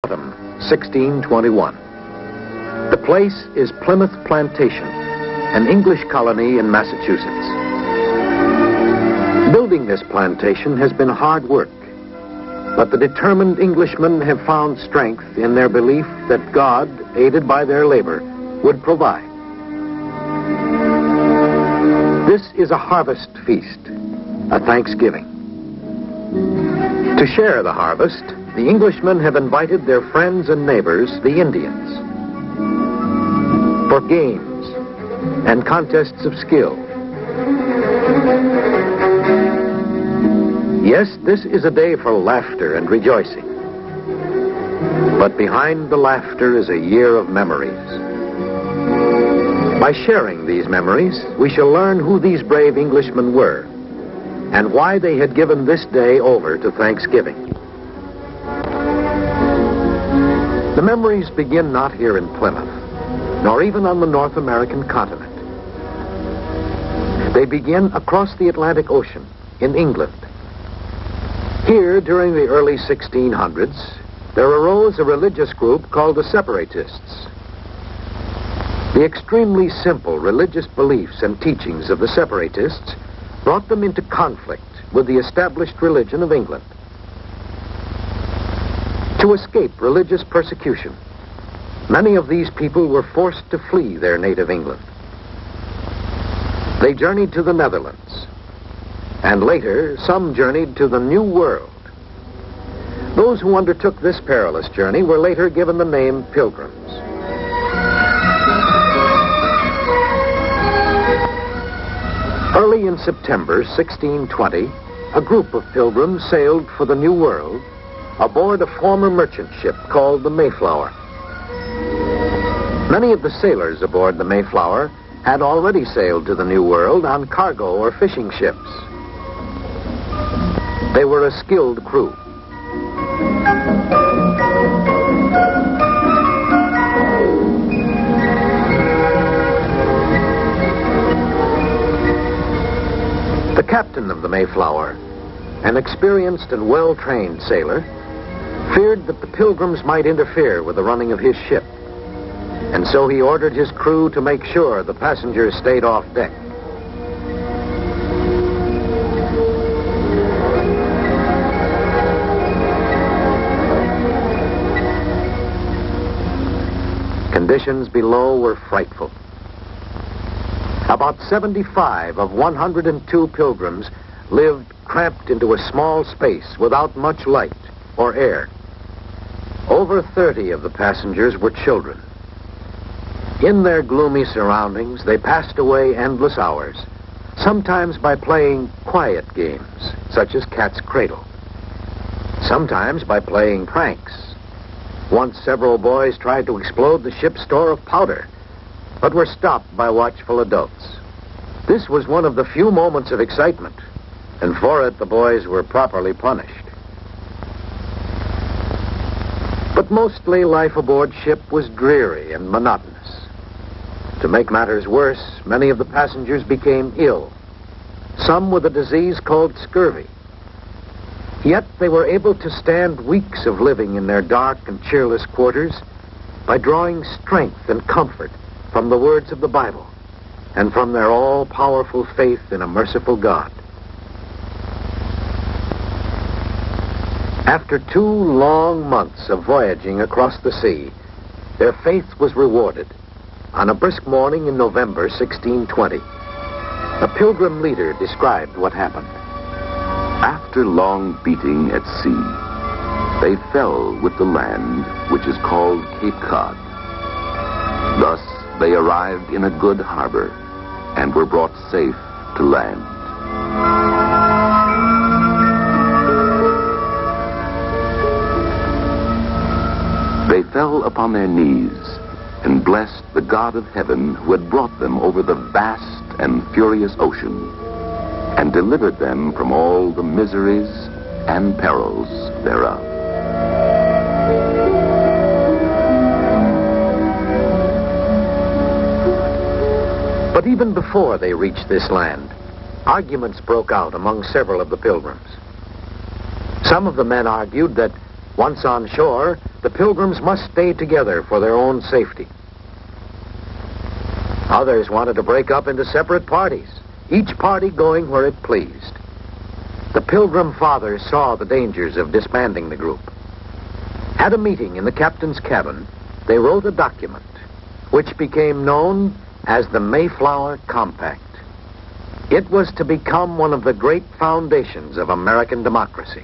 Autumn, 1621. The place is Plymouth Plantation, an English colony in Massachusetts. Building this plantation has been hard work, but the determined Englishmen have found strength in their belief that God, aided by their labor, would provide. This is a harvest feast, a Thanksgiving. To share the harvest, the Englishmen have invited their friends and neighbors, the Indians, for games and contests of skill. Yes, this is a day for laughter and rejoicing. But behind the laughter is a year of memories. By sharing these memories, we shall learn who these brave Englishmen were and why they had given this day over to Thanksgiving. The memories begin not here in Plymouth, nor even on the North American continent. They begin across the Atlantic Ocean in England. Here, during the early 1600s, there arose a religious group called the Separatists. The extremely simple religious beliefs and teachings of the Separatists brought them into conflict with the established religion of England. To escape religious persecution, many of these people were forced to flee their native England. They journeyed to the Netherlands, and later some journeyed to the New World. Those who undertook this perilous journey were later given the name Pilgrims. Early in September 1620, a group of pilgrims sailed for the New World aboard a former merchant ship called the Mayflower. Many of the sailors aboard the Mayflower had already sailed to the New World on cargo or fishing ships. They were a skilled crew. The captain of the Mayflower, an experienced and well-trained sailor, feared that the Pilgrims might interfere with the running of his ship, and so he ordered his crew to make sure the passengers stayed off deck. Conditions below were frightful. About 75 of 102 pilgrims lived cramped into a small space without much light or air. Over 30 of the passengers were children. In their gloomy surroundings, they passed away endless hours, sometimes by playing quiet games, such as cat's cradle, sometimes by playing pranks. Once several boys tried to explode the ship's store of powder, but were stopped by watchful adults. This was one of the few moments of excitement, and for it the boys were properly punished. But mostly life aboard ship was dreary and monotonous. To make matters worse, many of the passengers became ill, some with a disease called scurvy. Yet they were able to stand weeks of living in their dark and cheerless quarters by drawing strength and comfort from the words of the Bible and from their all-powerful faith in a merciful God. After 2 long months of voyaging across the sea, their faith was rewarded. On a brisk morning in November 1620, a pilgrim leader described what happened. After long beating at sea, they fell with the land, which is called Cape Cod. Thus, they arrived in a good harbor and were brought safe to land. They fell upon their knees and blessed the God of heaven who had brought them over the vast and furious ocean and delivered them from all the miseries and perils thereof. But even before they reached this land, arguments broke out among several of the pilgrims. Some of the men argued that Once on shore, the Pilgrims must stay together for their own safety. Others wanted to break up into separate parties, each party going where it pleased. The Pilgrim fathers saw the dangers of disbanding the group. At a meeting in the captain's cabin, they wrote a document which became known as the Mayflower Compact. It was to become one of the great foundations of American democracy.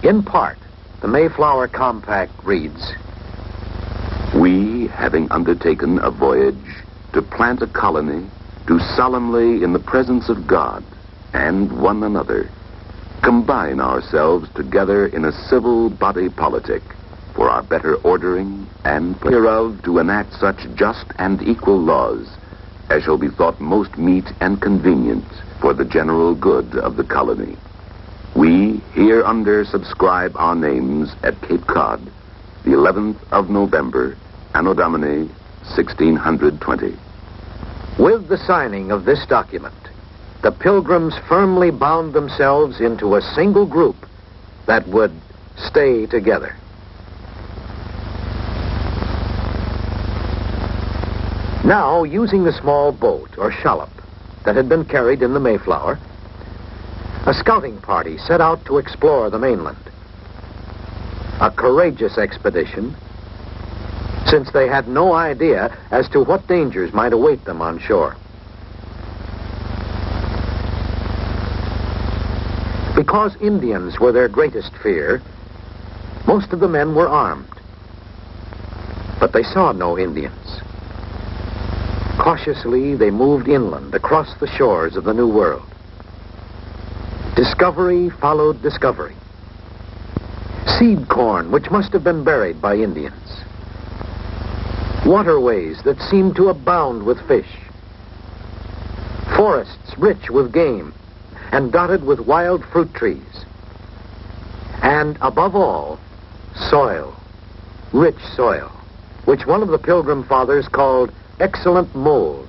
In part, the Mayflower Compact reads, "We, having undertaken a voyage to plant a colony, do solemnly in the presence of God and one another combine ourselves together in a civil body politic for our better ordering and hereof to enact such just and equal laws as shall be thought most meet and convenient for the general good of the colony. We hereunder subscribe our names at Cape Cod, the 11th of November, Anno Domini 1620. With the signing of this document, the Pilgrims firmly bound themselves into a single group that would stay together. Now, using the small boat or shallop that had been carried in the Mayflower, a scouting party set out to explore the mainland. A courageous expedition, since they had no idea as to what dangers might await them on shore. Because Indians were their greatest fear, most of the men were armed. But they saw no Indians. Cautiously, they moved inland across the shores of the New World. Discovery followed discovery. Seed corn, which must have been buried by Indians. Waterways that seemed to abound with fish. Forests rich with game and dotted with wild fruit trees. And above all, soil, rich soil, which one of the Pilgrim fathers called excellent mold.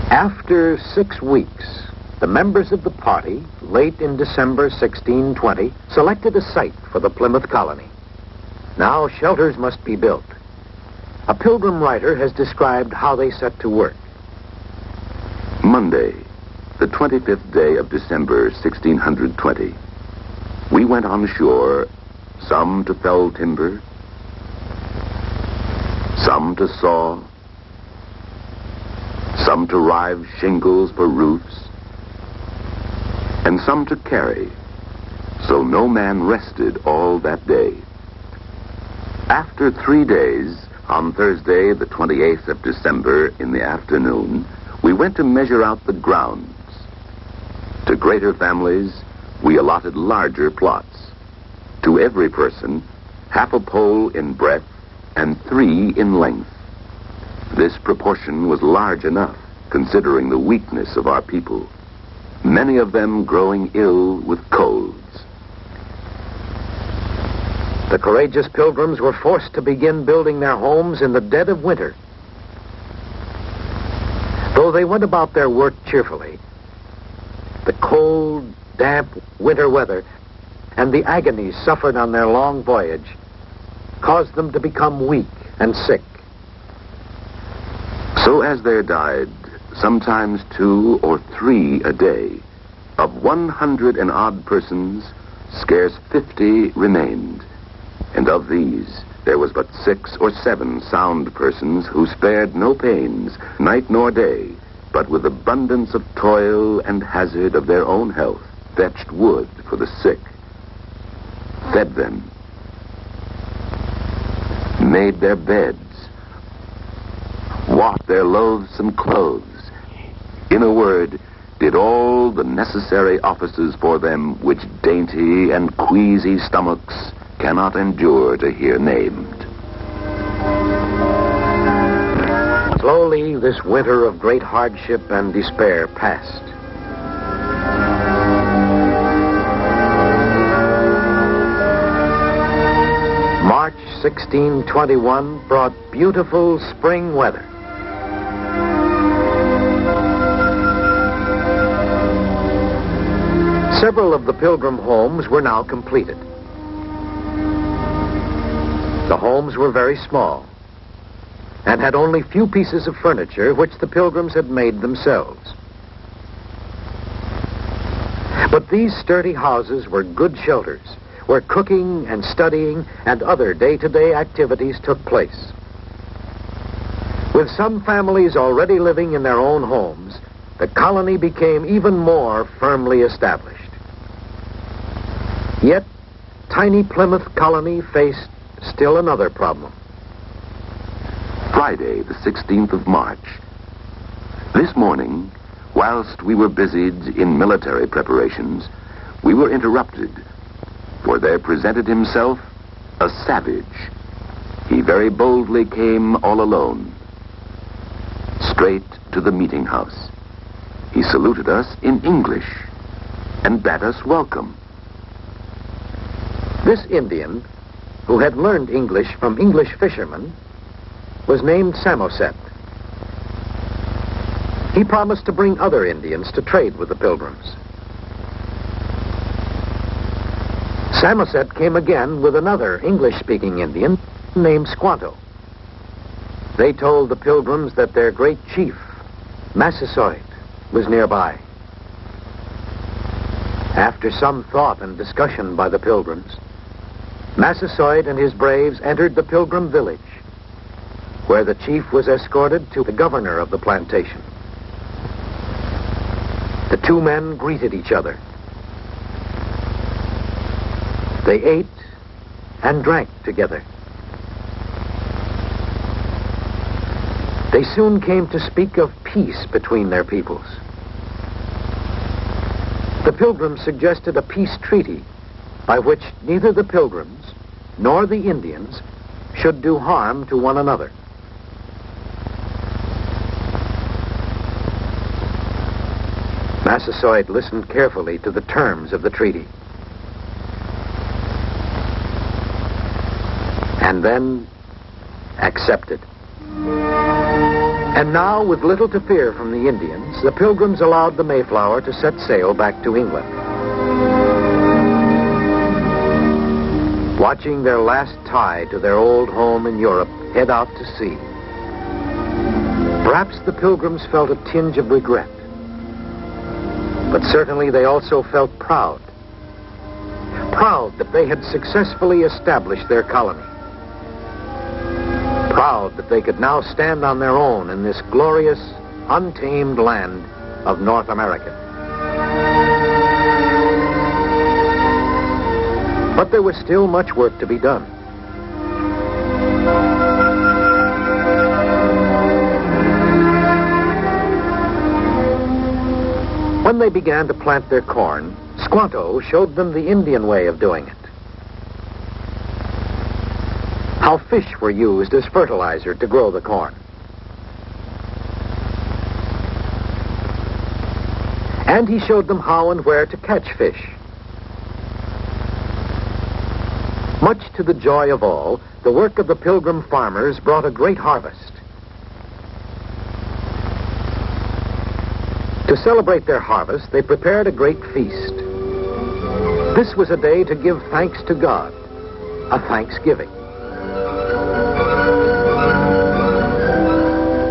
After 6 weeks, the members of the party, late in December 1620, selected a site for the Plymouth Colony. Now shelters must be built. A Pilgrim writer has described how they set to work. Monday, the 25th day of December 1620. We went on shore, some to fell timber, some to saw, some to rive shingles for roofs, and some to carry, so no man rested all that day. After 3 days, on Thursday, the 28th of December, in the afternoon, we went to measure out the grounds. To greater families, we allotted larger plots. To every person, half a pole in breadth and 3 in length. This proportion was large enough, considering the weakness of our people, many of them growing ill with colds. The courageous Pilgrims were forced to begin building their homes in the dead of winter. Though they went about their work cheerfully, the cold, damp winter weather and the agonies suffered on their long voyage caused them to become weak and sick. So as there died sometimes 2 or 3 a day, of 100 and odd persons, scarce 50 remained. And of these, there was but 6 or 7 sound persons who spared no pains, night nor day, but with abundance of toil and hazard of their own health, fetched wood for the sick, fed them, made their beds, washed their loathsome clothes, in a word, did all the necessary offices for them which dainty and queasy stomachs cannot endure to hear named. Slowly, this winter of great hardship and despair passed. March 1621 brought beautiful spring weather. Several of the Pilgrim homes were now completed. The homes were very small and had only few pieces of furniture which the Pilgrims had made themselves. But these sturdy houses were good shelters where cooking and studying and other day-to-day activities took place. With some families already living in their own homes, the colony became even more firmly established. Yet, tiny Plymouth Colony faced still another problem. Friday, the 16th of March. This morning, whilst we were busied in military preparations, we were interrupted, for there presented himself a savage. He very boldly came all alone, straight to the meeting house. He saluted us in English and bade us welcome. This Indian, who had learned English from English fishermen, was named Samoset. He promised to bring other Indians to trade with the Pilgrims. Samoset came again with another English-speaking Indian named Squanto. They told the Pilgrims that their great chief, Massasoit, was nearby. After some thought and discussion by the Pilgrims, Massasoit and his braves entered the Pilgrim village, where the chief was escorted to the governor of the plantation. The two men greeted each other. They ate and drank together. They soon came to speak of peace between their peoples. The Pilgrims suggested a peace treaty by which neither the Pilgrims nor the Indians should do harm to one another. Massasoit listened carefully to the terms of the treaty, and then accepted. And now, with little to fear from the Indians, the Pilgrims allowed the Mayflower to set sail back to England. Watching their last tie to their old home in Europe head out to sea, perhaps the Pilgrims felt a tinge of regret. But certainly they also felt proud. Proud that they had successfully established their colony. Proud that they could now stand on their own in this glorious, untamed land of North America. But there was still much work to be done. When they began to plant their corn, Squanto showed them the Indian way of doing it. How fish were used as fertilizer to grow the corn. And he showed them how and where to catch fish. Much to the joy of all, the work of the Pilgrim farmers brought a great harvest. To celebrate their harvest, they prepared a great feast. This was a day to give thanks to God, a thanksgiving.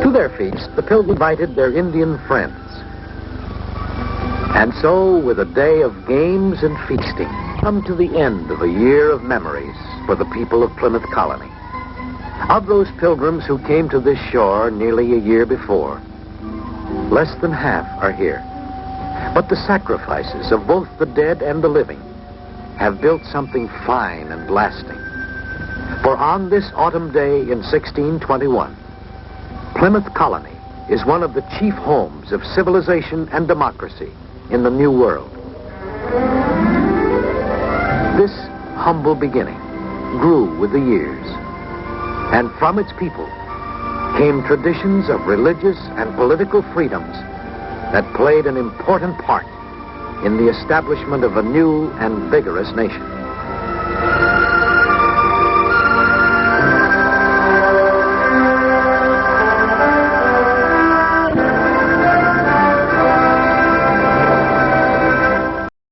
To their feast, the Pilgrims invited their Indian friends. And so, with a day of games and feasting, come to the end of a year of memories for the people of Plymouth Colony. Of those Pilgrims who came to this shore nearly a year before, less than half are here. But the sacrifices of both the dead and the living have built something fine and lasting. For on this autumn day in 1621, Plymouth Colony is one of the chief homes of civilization and democracy in the New World. This humble beginning grew with the years, and from its people came traditions of religious and political freedoms that played an important part in the establishment of a new and vigorous nation.